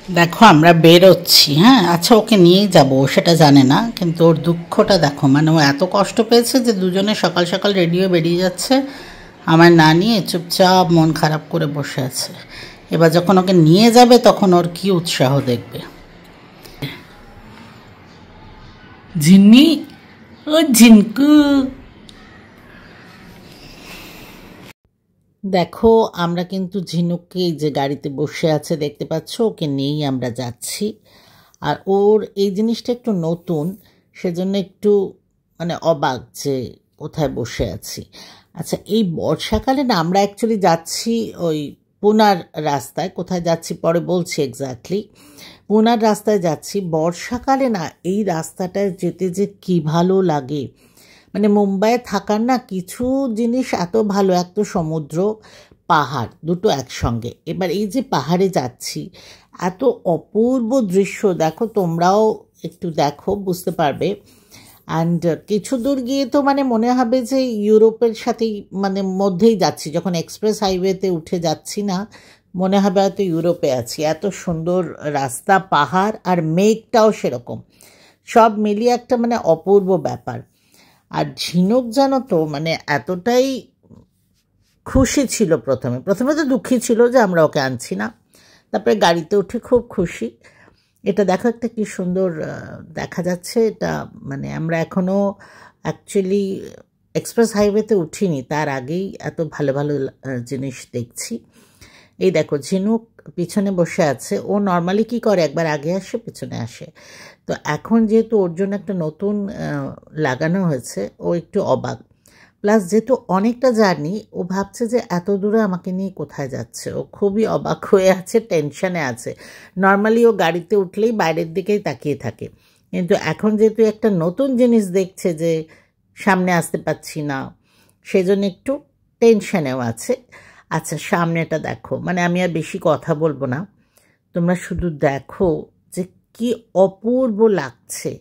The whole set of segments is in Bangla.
দেখো আমরা বেরোচ্ছি, হ্যাঁ আচ্ছা ওকে নিয়েই যাবো, ও সেটা জানে না, কিন্তু ওর দুঃখটা দেখো, মানে ও এত কষ্ট পেয়েছে যে দুজনে সকাল সকাল রেডি হয়ে বেরিয়ে যাচ্ছে, আমায় না নিয়ে চুপচাপ মন খারাপ করে বসে আছে। এবার যখন ওকে নিয়ে যাবে তখন ওর কি উৎসাহ দেখবে। ঝিন্নি, ও ঝিনকু, দেখো আমরা কিন্তু ঝিনুককে যে গাড়িতে বসে আছে দেখতে পাচ্ছ, ওকে নিয়েই আমরা যাচ্ছি। আর ওর এই জিনিসটা একটু নতুন, সেজন্য একটু মানে অবাক যে কোথায় বসে আছি। আচ্ছা এই বর্ষাকালে না আমরা অ্যাকচুয়ালি যাচ্ছি ওই পুনার রাস্তায়, কোথায় যাচ্ছি পরে বলছি এক্স্যাক্টলি। পুনার রাস্তায় যাচ্ছি, বর্ষাকালে না এই রাস্তাটায় যেতে যে কী ভালো লাগে। মানে মুম্বাইয়ে থাকার না কিছু জিনিস এত ভালো, এক তো সমুদ্র, পাহাড় দুটো একসঙ্গে। এবার এই যে পাহাড়ে যাচ্ছি, এত অপূর্ব দৃশ্য, দেখো তোমরাও একটু দেখো বুঝতে পারবে। অ্যান্ড কিছু দূর গিয়ে তো মানে মনে হবে যে ইউরোপের সাথেই মানে মধ্যেই যাচ্ছি, যখন এক্সপ্রেস হাইওয়েতে উঠে যাচ্ছি না মনে হবে হয়তো ইউরোপে আছি। এত সুন্দর রাস্তা, পাহাড় আর মেঘটাও সেরকম, সব মিলিয়ে একটা মানে অপূর্ব ব্যাপার। আর ঝিনুক জানো তো মানে এতটাই খুশি ছিল, প্রথমে প্রথমে তো দুঃখী ছিল যে আমরা ওকে আনছি না, তারপরে গাড়িতে উঠে খুব খুশি। এটা দেখো একটা কি সুন্দর দেখা যাচ্ছে, এটা মানে আমরা এখনও অ্যাকচুয়ালি এক্সপ্রেস হাইওয়েতে উঠিনি, তার আগেই এত ভালো ভালো জিনিস দেখছি। এই দেখো ঝিনুক পিছনে বসে আছে, ও নর্মালি কি করে একবার আগে আসে পিছনে আসে, তো এখন যেহেতু ওর জন্য একটা নতুন লাগানো হয়েছে ও একটু অবাক। প্লাস যেহেতু অনেকটা জার্নি, ও ভাবছে যে এত দূরে আমাকে নিয়ে কোথায় যাচ্ছে, ও খুবই অবাক হয়ে আছে, টেনশনে আছে। নর্মালি ও গাড়িতে উঠলেই বাইরের দিকেই তাকিয়ে থাকে, কিন্তু এখন যেহেতু একটা নতুন জিনিস দেখছে যে সামনে আসতে পারছি না, সেজন্য একটু টেনশনেও আছে। আচ্ছা সামনেটা দেখো, মানে আমি আর বেশি কথা বলবো না, তোমরা শুধু দেখো যে কি অপূর্ব লাগছে।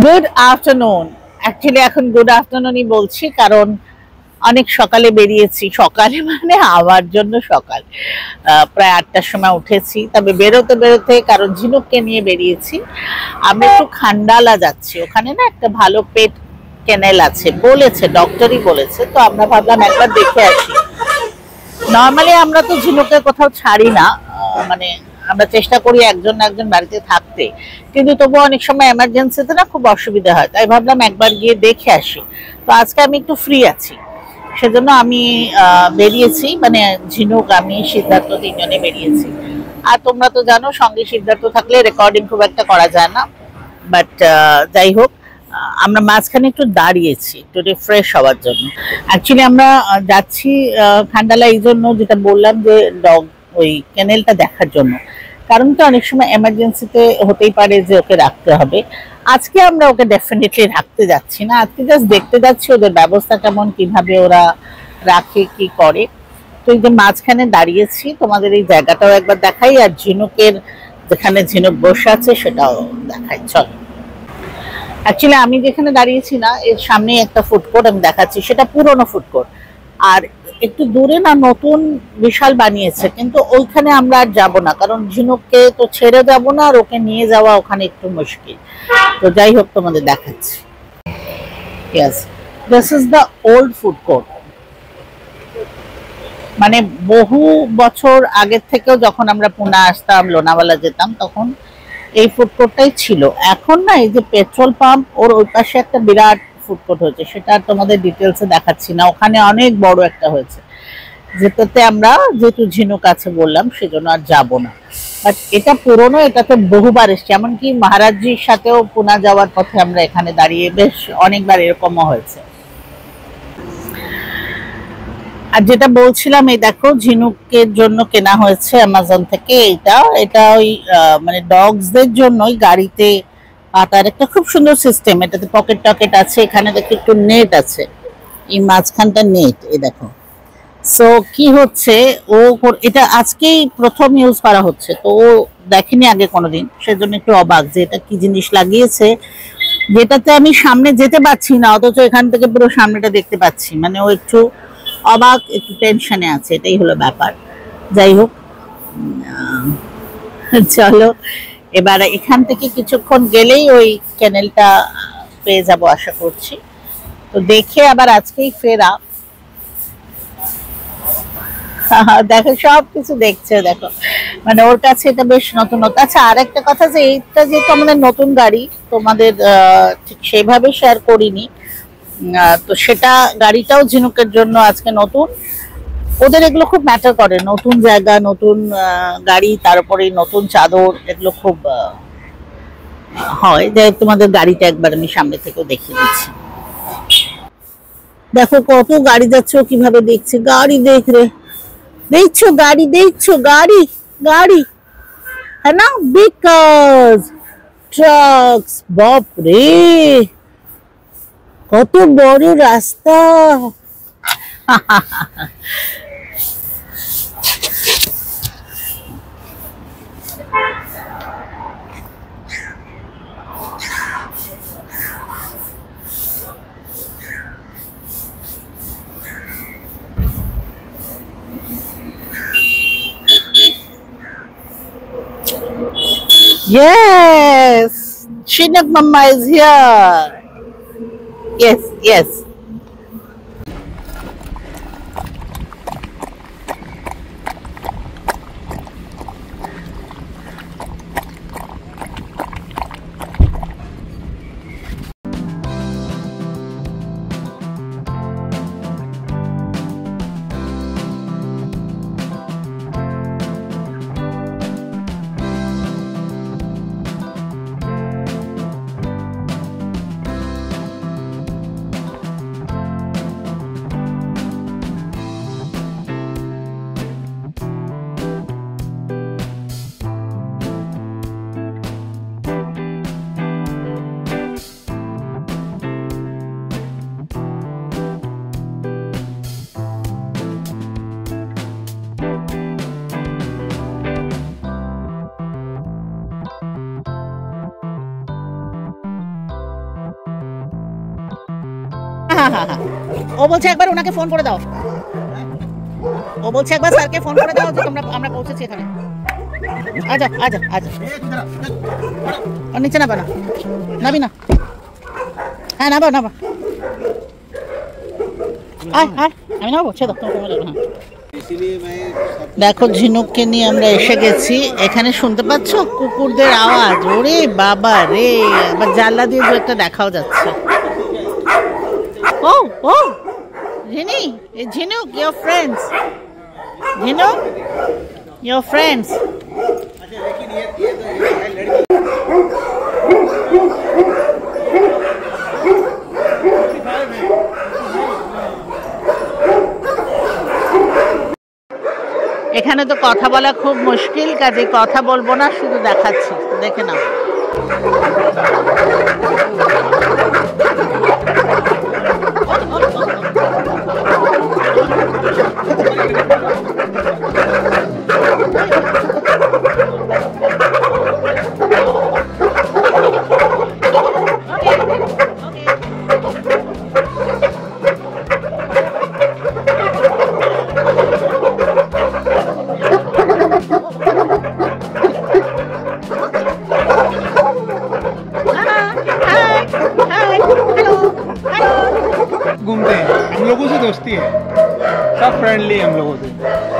গুড আফটারনুন, অ্যাকচুয়ালি এখন গুড আফটারনুনই বলছি, কারণ অনেক সকালে বেরিয়েছি, সকালে মানে আমার জন্য সকাল, প্রায় 8টার সময় উঠেছি। তবে বেরোতে বেরোতে, কারণ ঝিনুককে নিয়ে বেরিয়েছি, আমরা একটু খান্ডালা যাচ্ছি, ওখানে না একটা ভালো পেট কেনেল আছে বলেছে, ডক্টরই বলেছে, তো আমরা ভাবলাম একবার দেখে আসি। নর্মালি আমরা তো ঝিনুককে কোথাও ছাড়ি না, মানে আমরা চেষ্টা করি একজন না একজন বাড়িতে থাকতে, কিন্তু তবুও অনেক সময় এমার্জেন্সিতে না খুব অসুবিধা হয়, তাই ভাবলাম একবার গিয়ে দেখে আসি। তো আজকে আমি একটু ফ্রি আছি, সেজন্য আমি বেরিয়েছি, মানে ঝিনুক, আমি, সিদ্ধার্থ তিনজনে বেরিয়েছি। আর তোমরা তো জানো সঙ্গে সিদ্ধার্থ থাকলে রেকর্ডিং খুব একটা করা যায় না, বাট যাই হোক, আমরা মাঝখানে একটু দাঁড়িয়েছি একটু রিফ্রেশ হওয়ার জন্য। অ্যাকচুয়ালি আমরা যাচ্ছি খান্ডালা এই জন্য, যেটা বললাম যে ডগ ওই ক্যানেলটা দেখার জন্য, কারণ তো অনেক সময় এমার্জেন্সিতে হতেই পারে যে ওকে রাখতে হবে। আজকে আমরা ওকে ডেফিনেটলি রাখতে যাচ্ছি না, আজকে জাস্ট দেখতে যাচ্ছি ওদের ব্যবস্থা কেমন, কিভাবে ওরা রাখে কি করে। তো এই যে মাঝখানে দাঁড়িয়েছি, তোমাদের এই জায়গাটাও একবার দেখাই, আর ঝিনুকের যেখানে ঝিনুক বসে আছে সেটাও দেখাই। চলো, অ্যাকচুয়ালি আমি যেখানে দাঁড়িয়েছি না, এর সামনে একটা ফুড কোর্ট আমি দেখাচ্ছি, সেটা পুরনো ফুড কোর্ট, আর একটু দূরে না নতুন বিশাল বানিয়েছে, কিন্তু ওইখানে আমরা আর যাব না, কারণ ঝিনুককে তো ছেড়ে যাব না, আর ওকে নিয়ে যাওয়া ওখানে একটু মুশকিল। তো যাই হোক, তোমাদের দেখাচ্ছি। Yes, this is the old food court. মানে বহু বছর আগের থেকেও যখন আমরা পুনা আসতাম, লোনাওয়ালা যেতাম, তখন এই ফুড কোর্টটাই ছিল। এখন না, এই যে পেট্রোল পাম্প, ওর ওই পাশে একটা বিরাট ফুড কোর্ট হয়েছে, সেটা তোমাদের ডিটেলসে দেখাচ্ছি না। ওখানে অনেক বড় একটা হয়েছে, যেটাতে আমরা যেহেতু ঝিনুক আছে বললাম, সেজন্য আর যাব না। বাট এটা পুরনো, এটাতে বহুবার এসছে, এমনকি মহারাজজির সাথেও পুনা যাওয়ার পথে আমরা এখানে দাঁড়িয়ে বেশ অনেকবার এরকমও হয়েছে। আর যেটা বলছিলাম, এই দেখো ঝিনুকের জন্য কেনা হয়েছে অ্যামাজন থেকে। এটা ওই মানে ডগসদের জন্যই গাড়িতে পাতার একটা খুব সুন্দর সিস্টেম। এটাতে পকেট টকেট আছে, এখানে দেখো একটু নেট আছে, এই মাঝখানটা নেট, এই দেখো। সো কি হচ্ছে, এটা আজকেই প্রথম ইউজ করা হচ্ছে, তো ও দেখেনি আগে কোনোদিন, সেজন্য একটু অবাক যে এটা কি জিনিস লাগিয়েছে, যেটাতে আমি সামনে যেতে পারছি না, অথচ এখান থেকে পুরো সামনেটা দেখতে পাচ্ছি। মানে ও একটু অবাক, একটু টেনশনে আছে, এটাই হলো ব্যাপার। যাই হোক, চলো এবার এখান থেকে কিছুক্ষণ গেলেই ওই ক্যানেলটা পেয়ে যাব আশা করছি। তো দেখে আবার আজকেই ফেরা। দেখো সবকিছু দেখছে, দেখো মানে ওর কাছে এটা বেশ নতুনত্ব। আচ্ছা, আর একটা কথা, যে এইটা যেহেতু আমাদের নতুন গাড়ি, তোমাদের ঠিক সেভাবে শেয়ার করিনি, তো সেটা গাড়িটাও ঝিনুকের জন্য আজকে নতুন। ওদের এগুলো খুব ম্যাটার করে, নতুন জায়গা, নতুন গাড়ি, তারপরে নতুন চাদর, এগুলো খুব হয়। যাই তোমাদের গাড়িটা একবার আমি সামনে থেকেও দেখিয়ে দিচ্ছি। দেখো কত গাড়ি যাচ্ছে, ও কিভাবে দেখছে, গাড়ি দেখ রে, দেখছো গাড়ি, দেখছো গাড়ি, গাড়ি, হ্যাঁ না, বিকজ ট্রাকস, বাপ রে কত বড় রাস্তা। Yes, Chinook Mama is here. Yes, yes. ও বলছে একবার ওনাকে ফোন করে দাও, ও বলছে একবার স্যারকে ফোন করে দাও যে আমরা পৌঁছেছি এখানে। আজা আজা আজা, নিচে নাবা না, নাবি না, হ্যাঁ নাবা নাবা, আয় আয়, আমি নাবো, ছেড়ে দাও, হ্যাঁ। দেখো ঝিনুককে নিয়ে আমরা এসে গেছি। এখানে শুনতে পাচ্ছ কুকুরদের আওয়াজ, ওরে বাবা রে, আবার জানলা দিয়ে দু একটা দেখাও যাচ্ছে। Oh, oh, Ginny, it's Ginuk, your friends. Ginuk, your friends. এখানে তো কথা বলা খুব মুশকিল, কাজে কথা বলবো না, শুধু দেখাচ্ছি, দেখে নাও। घूमते हैं, हम लोगों से दोस्ती है, सब फ्रेंडली है हम लोगों से,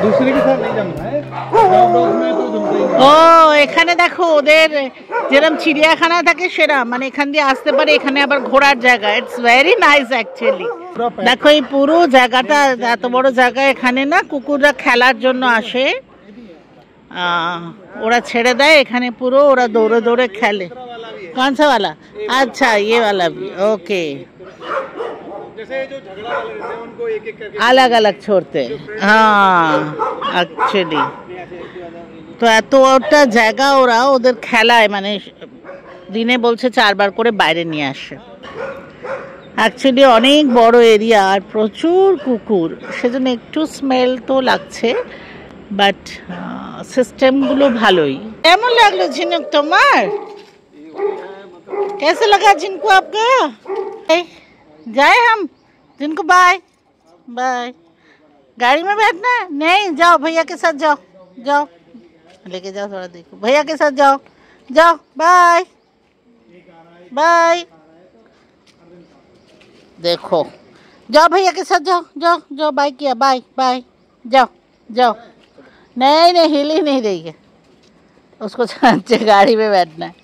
दूसरे के साथ नहीं जमता है, डॉग में तो जमता ही नहीं। ও এখানে দেখো ওদের যেরকম চিড়িয়াখানা থাকে সেরা, মানে এখান দিয়ে আসতে পারে, এখানে আবার ঘোরার জায়গা। It's very nice actually. দেখো এই পুরো জায়গাটা, এত বড় জায়গা, এখানে না কুকুররা খেলার জন্য আসে, ওরা ছেড়ে দেয় এখানে, পুরো ওরা দৌড়ে দৌড়ে খেলে। कौन सा वाला? अच्छा ये वाला भी, ओके। जैसे जो झगड़ा वाले रहते हैं उनको एक एक करके अलग अलग छोड़ते, हाँ एक्चुअली। তো এতটা জায়গা ওরা ওদের খেলায়, মানে দিনে বলছে 4 বার করে বাইরে নিয়ে আসে। অ্যাকচুয়ালি অনেক বড় এরিয়া আর প্রচুর কুকুর, সেজন্য একটু স্মেল তো লাগছে, বাট সিস্টেমগুলো ভালোই। কেমন লাগলো ঝিনুক তোমার? कैसे लगा जिनको आपका? जाए हम जिनको, बाय बाय। गाड़ी में बैठना है? नहीं, जाओ भैया के साथ जाओ, जाओ लेके जाओ, थोड़ा देखो, भैया के साथ जाओ, जाओ बाय बाय। देखो जाओ भैया के साथ जाओ, जाओ जाओ, बाय किया, बाय बाय, जाओ जाओ। नहीं नहीं, हिली नहीं रही है, उसको गाड़ी में बैठना है।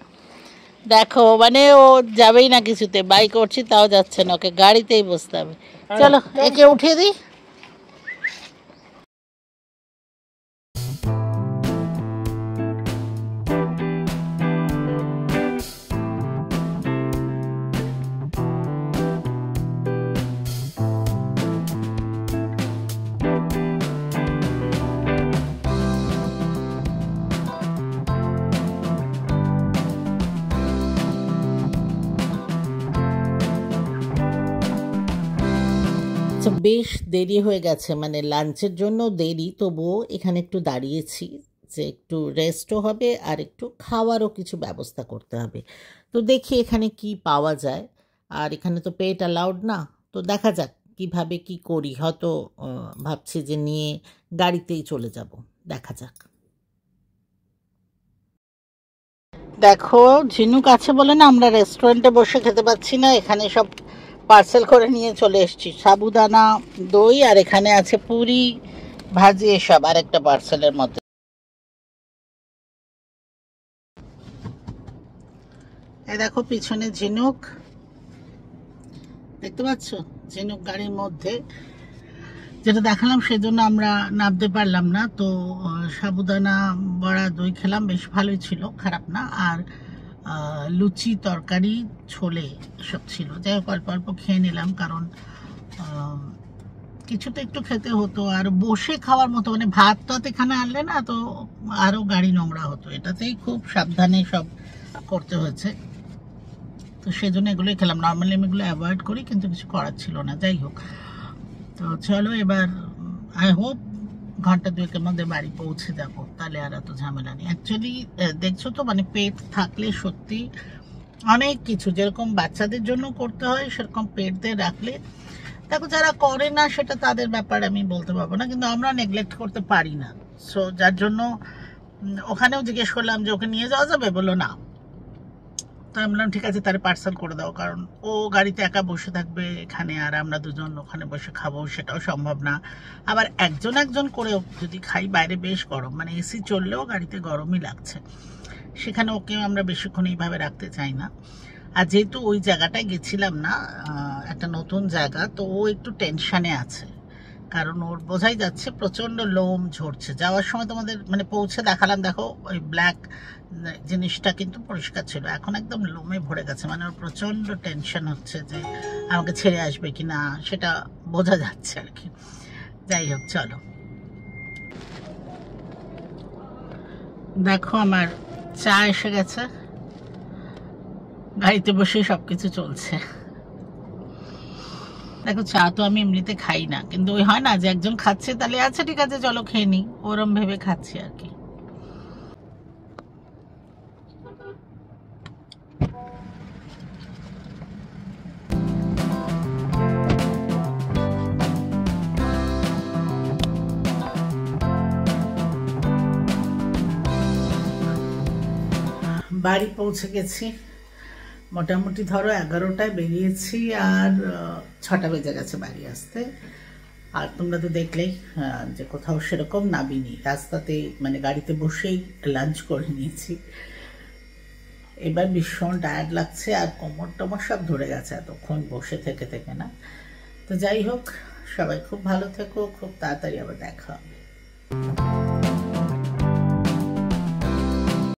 দেখো মানে ও যাবেই না কিছুতে, বাইক করছি তাও যাচ্ছে না, ওকে গাড়িতেই বসতে হবে। চলো একে উঠিয়ে দিই। বেশ দেরি হয়ে গেছে, মানে লাঞ্চের জন্য দেরি, তবুও এখানে একটু দাঁড়িয়েছি যে একটু রেস্টও হবে আর একটু খাওয়ারও কিছু ব্যবস্থা করতে হবে। তো দেখি এখানে কি পাওয়া যায়, আর এখানে তো পেট অ্যালাউড না, তো দেখা যাক কিভাবে কি করি। হয়তো ভাবছি যে নিয়ে গাড়িতেই চলে যাব, দেখা যাক। দেখো ঝিনুক আছে বলে না আমরা রেস্টুরেন্টে বসে খেতে পাচ্ছি না, এখানে সব পার্সেল করে নিয়ে চলে এসেছি। সাবুদানা, দই, আর এখানে আছে পুরি, ভাজি, এসব আরেকটা পার্সেলের মধ্যে। এই দেখো পিছনে ঝিনুক, দেখতে পাচ্ছ? ঝিনুক গাড়ির মধ্যে, যেটা দেখালাম সেজন্য আমরা নামতে পারলাম না। তো সাবুদানা বড়া, দই খেলাম, বেশ ভালোই ছিল, খারাপ না। আর লুচি, তরকারি, ছোলে সব ছিল। যাই হোক অল্প অল্প খেয়ে নিলাম, কারণ কিছু তো একটু খেতে হতো, আর বসে খাওয়ার মতো, মানে ভাত তো এখানে আনলে না তো আরও গাড়ি নোংরা হতো, এটাতেই খুব সাবধানে সব করতে হয়েছে। তো সেজন্য এগুলোই খেলাম। নর্মালি আমি এগুলো অ্যাভয়েড করি, কিন্তু কিছু করার ছিল না। যাই হোক, তো চলো এবার আই হোপ ঘন্টা 2-এর মধ্যে বাড়ি পৌঁছে যাবো, তাহলে আর এত ঝামেলা নেই। অ্যাকচুয়ালি দেখছো তো, মানে পেট থাকলে সত্যি অনেক কিছু, যেরকম বাচ্চাদের জন্য করতে হয় সেরকম পেট দিয়ে রাখলে, দেখো যারা করে না সেটা তাদের ব্যাপারে আমি বলতে পারবো না, কিন্তু আমরা নেগলেক্ট করতে পারি না। সো যার জন্য ওখানেও জিজ্ঞেস করলাম যে ওকে নিয়ে যাওয়া যাবে, বললো না। তো আমি বললাম ঠিক আছে তাহলে পার্সেল করে দাও, কারণ ও গাড়িতে একা বসে থাকবে এখানে, আর আমরা দুজন ওখানে বসে খাবো সেটাও সম্ভব না। আবার একজন একজন করে যদি খাই, বাইরে বেশ গরম, মানে এসি চললেও গাড়িতে গরমই লাগছে, সেখানে ওকে আমরা বেশিক্ষণ এইভাবে রাখতে চাই না। আর যেহেতু ওই জায়গাটায় গেছিলাম না, একটা নতুন জায়গা, তো ও একটু টেনশানে আছে, কারণ ওর বোঝাই যাচ্ছে প্রচণ্ড লোম ঝরছে। যাওয়ার সময় তোমাদের মানে পৌঁছে দেখালাম, দেখো ওই ব্ল্যাক জিনিসটা কিন্তু পরিষ্কার ছিল, এখন একদম লোমে ভরে গেছে, মানে ওর প্রচণ্ড টেনশন হচ্ছে যে আমাকে ছেড়ে আসবে কি না, সেটা বোঝা যাচ্ছে আর কি। যাই হোক চলো, দেখো আমার চা এসে গেছে, গাড়িতে বসে সবকিছু চলছে। দেখো চা তো আমি এমনিতে খাই না, কিন্তু ওই হয় না যে একজন খাচ্ছে তাহলে আচ্ছা ঠিক আছে চলো খেয়ে নি, ওরম ভেবে খাচ্ছি আর কি। বাড়ি পৌঁছে গেছি, মোটামুটি ধরো 11টায় বেরিয়েছি আর 6টা বেজে গেছে বাড়ি আসতে। আর তোমরা তো দেখলেই যে কোথাও সেরকম নামিনি, রাস্তাতে মানে গাড়িতে বসেই লাঞ্চ করে নিয়েছি। এবার ভীষণ টায়ার্ড লাগছে আর কোমর টোমর সব ধরে গেছে এতক্ষণ বসে থেকে থেকে না। তো যাই হোক, সবাই খুব ভালো থেকো, খুব তাড়াতাড়ি আবার দেখা হবে।